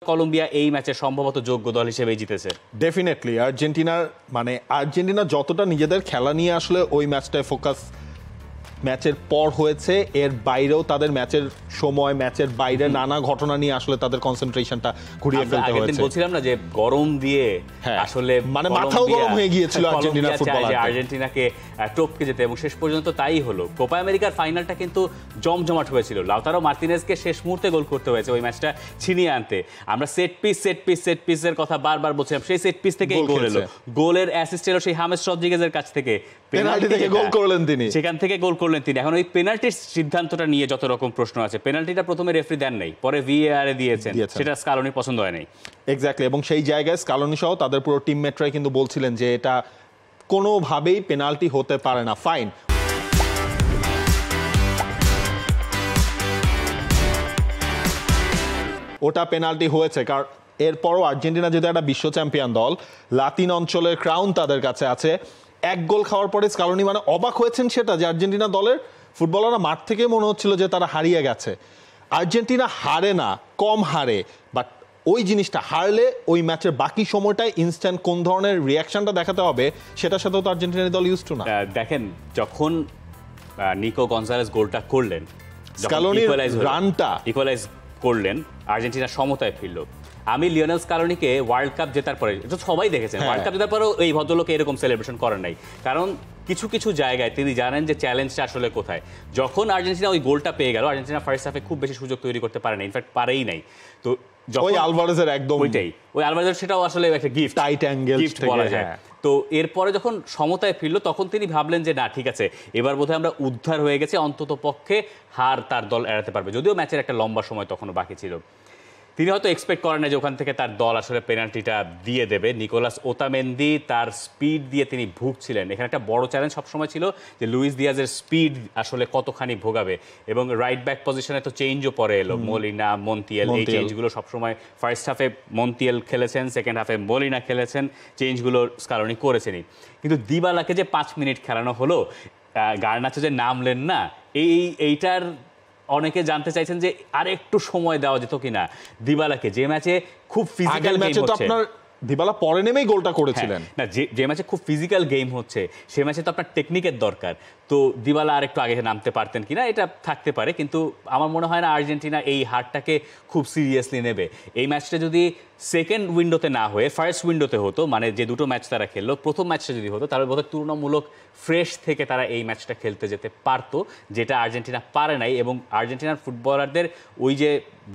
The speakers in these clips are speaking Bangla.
কলম্বিয়া এই ম্যাচে সম্ভবত যোগ্য দল হিসেবে জিতেছে। ডেফিনেটলি আর্জেন্টিনা যতটা নিজেদের খেলা নিয়ে আসলে ওই ম্যাচটায় ফোকাস ম্যাচের পর হয়েছে, এর বাইরেও তাদের ম্যাচের সময়, ম্যাচের বাইরে নানা ঘটনা নিয়ে আসলে তাদের কনসেন্ট্রেশনটা ঘুরিয়ে ফেলতে হয়েছে। বলছিলাম না যে গরম দিয়ে আসলে মানে মাথাও গরম হয়ে গিয়েছিল আর্জেন্টিনা ফুটবলারদের, আর্জেন্টিনাকে টপকে যেতে, এবং শেষ পর্যন্ত তাই হলো। কোপা আমেরিকার ফাইনালটা কিন্তু জমজমাট হয়েছিল। লাউতারো মার্তিনেজকে শেষ মুহূর্তে গোল করতে হয়েছে ওই ম্যাচটা ছিনিয়ে আনতে। আমরা সেট পিসের কথা বারবার বলছিলাম, সেই সেট পিস থেকেই গোল এলো। গোলের অ্যাসিস্ট এলো সেই হামেস রদ্রিগেজের কাছ থেকে, পেনাল্টি থেকে গোল করলেন তিনি, সেখান থেকে গোল করলেন তিনি। এখন ওই পেনাল্টির সিদ্ধান্তটা নিয়ে যত রকম প্রশ্ন আছে, পেনাল্টিটা প্রথমে রেফারি দেন নাই, পরে ভিএআর এ দিয়েছেন, সেটা স্কালোনির পছন্দ হয় নাই। এক্স্যাক্টলি, এবং সেই জায়গায় স্কালোনি সহ তাদের পুরো টিমমেটরাই কিন্তু বলছিলেন যে এটা কোনোভাবেই পেনাল্টি হতে পারে না। ফাইন, ওটা পেনাল্টি হয়েছে, কারণ এরপরও আর্জেন্টিনা যেহেতু একটা বিশ্ব চ্যাম্পিয়ন দল, লাতিন অঞ্চলের ক্রাউন তাদের কাছে আছে। এক গোল খাওয়ার পরে স্কালোনি মানে অবাক হয়েছেন সেটা যে আর্জেন্টিনা দলের ফুটবলাররা মাঠ থেকে মনে হচ্ছিল যে তারা হারিয়ে গেছে। আর্জেন্টিনা হারে না, কম হারে, বাট ওই জিনিসটা হারলে ওই ম্যাচের বাকি সময়টায় ইনস্ট্যান্ট কোন ধরনের রিয়াকশনটা দেখাতে হবে সেটার সাথেও তো আর্জেন্টিনার দল ইউজ টু না। দেখেন, যখন নিকো গনজালেস গোলটা করলেন, স্কালোনির রানটা ইকুয়ালাইজ করলেন, আর্জেন্টিনা সমতায় ফিরল। আমি লিওনেল স্কালোনিকে ওয়ার্ল্ড কাপ জেতার পরে, এটা সবাই দেখেছেন, ওয়ার্ল্ড কাপ জেতার পরেও এই ভদ্রলোকে এরকম সেলিব্রেশন করেন নাই, কারণ কিছু কিছু জায়গায় তিনি জানেন যে চ্যালেঞ্জটা আসলে কোথায়। যখন আর্জেন্টিনা ওই গোলটা পেয়ে গেল, আর্জেন্টিনা ফার্স্ট হাফে খুব বেশি সুযোগ তৈরি করতে পারে না, ইনফ্যাক্ট পারেই নাই। তো ওই আলভারেজের একদম ওই আলভারেজের সেটাও আসলে একটা গিফট, টাইট অ্যাঙ্গেল গিফট বলা যায়। তো এরপরে যখন সমতায় ফিরলো, তখন তিনি ভাবলেন যে না, ঠিক আছে, এবার বোধহয় আমরা উদ্ধার হয়ে গেছি, অন্তত পক্ষে হার তার দল এড়াতে পারবে, যদিও ম্যাচের একটা লম্বা সময় তখনও বাকি ছিল। তিনি হয়তো এক্সপেক্ট করেন না যে ওখান থেকে তার দল আসলে পেনাল্টিটা দিয়ে দেবে। নিকোলাস ওতামেন্দি তার স্পিড দিয়ে তিনি ভুগছিলেন। এখানে একটা বড় চ্যালেঞ্জ সবসময় ছিল যে লুইস দিয়াজের স্পিড আসলে কতখানি ভোগাবে, এবং রাইট ব্যাক পজিশনে তো চেঞ্জও পরে এলো, মলিনা, মন্তিয়াল, এই চেঞ্জগুলো সবসময় ফার্স্ট হাফে মন্তিয়াল খেলেছেন, সেকেন্ড হাফে মলিনা খেলেছেন, চেঞ্জগুলো স্কালোনি করেছেনই। কিন্তু দিবালাকে যে 5 মিনিট খেলানো হলো, গার্নাচো যে নামলেন না, এইটার অনেকে জানতে চাইছেন যে আর একটু সময় দেওয়া যেত কিনা দিবালাকে, যে ম্যাচে খুব ফিজিক্যাল গেম হচ্ছে। দিবালা পরে নেমেই গোলটা করেছিলেন না, যে ম্যাচে খুব ফিজিক্যাল গেম হচ্ছে, সে ম্যাচে তো আপনার টেকনিকের দরকার। তো দিবালা আর একটু আগে নামতে পারতেন কিনা, এটা থাকতে পারে, কিন্তু আমার মনে হয় না আর্জেন্টিনা এই হারটাকে খুব সিরিয়াসলি নেবে। এই ম্যাচটা যদি সেকেন্ড উইন্ডোতে না হয়ে ফার্স্ট উইন্ডোতে হতো, মানে যে দুটো ম্যাচ তারা খেললো, প্রথম ম্যাচটা যদি হতো, তাহলে বোধহয় তুলনামূলক ফ্রেশ থেকে তারা এই ম্যাচটা খেলতে যেতে পারতো, যেটা আর্জেন্টিনা পারে নাই। এবং আর্জেন্টিনার ফুটবলারদের ওই যে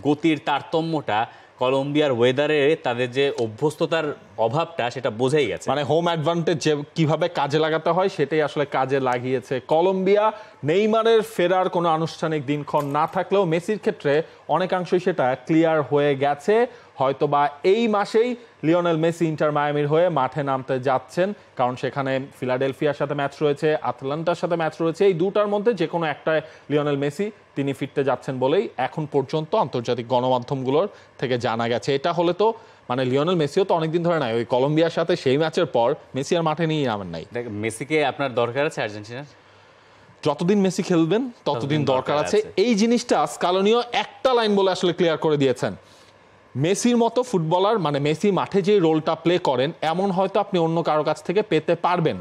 গতির তারতম্যটা, কলম্বিয়ার ওয়েদারে তাদের যে অভ্যস্ততার অভাবটা, সেটা বোঝাই গেছে। মানে হোম অ্যাডভান্টেজ যে কিভাবে কাজে লাগাতে হয় সেটাই আসলে কাজে লাগিয়েছে কলম্বিয়া। নেইমারের ফেরার কোনো আনুষ্ঠানিক দিনক্ষণ না থাকলেও মেসির ক্ষেত্রে অনেকাংশই সেটা ক্লিয়ার হয়ে গেছে। হয়তোবা এই মাসেই লিওনেল মেসি ইন্টার মায়ামির হয়ে মাঠে নামতে যাচ্ছেন, কারণ সেখানে ফিলাডেলফিয়ার সাথে ম্যাচ রয়েছে, আটলান্টার সাথে ম্যাচ রয়েছে। এই দুটার মধ্যে যে কোনো একটায় লিওনেল মেসি তিনি ফিরতে যাচ্ছেন বলেই এখন পর্যন্ত আন্তর্জাতিক গণমাধ্যমগুলোর থেকে জানা গেছে। এটা হলে তো মানে লিওনেল মেসিও তো অনেকদিন ধরে নাই, ওই কলম্বিয়ার সাথে সেই ম্যাচের পর মেসি আর মাঠে নিয়ে নামেন নাই। মেসিকে আপনার দরকার আছে আর্জেন্টিনার, যতদিন মেসি খেলবেন ততদিন দরকার আছে। এই জিনিসটা স্কালোনিও একটা লাইন বলে আসলে ক্লিয়ার করে দিয়েছেন। মেসির মতো ফুটবলার, মানে মেসি মাঠে যে রোলটা প্লে করেন, এমন হয়তো আপনি অন্য কারো কাছ থেকে পেতে পারবেন,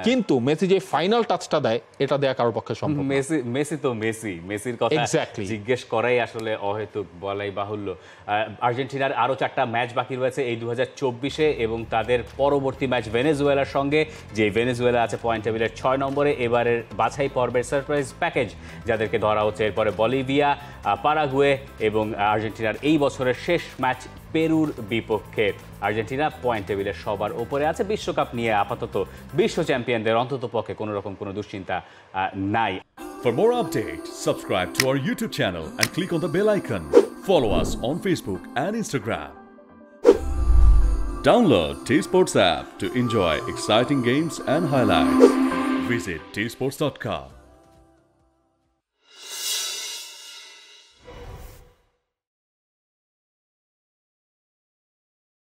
কিন্তু মেসি যে ফাইনাল টাচটা দেয়, এটা দেয়া কারোর পক্ষে সম্ভব। মেসির কথা জিজ্ঞেস করাই আসলে অহেতুক, বলাই বাহুল্য। আর্জেন্টিনার আরো 4টা ম্যাচ বাকি রয়েছে এই 2024-এ, এবং তাদের পরবর্তী ম্যাচ ভেনেজুয়েলার সঙ্গে, যে ভেনেজুয়েলা আছে পয়েন্ট টেবিলের 6 নম্বরে। এবারের বাছাই পর্বের সারপ্রাইজ প্যাকেজ যাদেরকে ধরা হচ্ছে, এরপরে বলিভিয়া, পারাগুয়ে, এবং আর্জেন্টিনার এই বছরের শেষ ম্যাচ পেরুর বিপক্ষে। আর্জেন্টিনা পয়েন্ট টেবিলের সবার উপরে আছে। বিশ্বকাপ নিয়ে আপাতত বিশ্ব চ্যাম্পিয়নদের অন্তত পক্ষে কোনো রকম কোনো দুশ্চিন্তা নাই। For more updates, subscribe to our YouTube channel and click on the bell icon. Follow us on Facebook and Instagram. Download T-Sports app to enjoy exciting games and highlights. Visit tsports.com.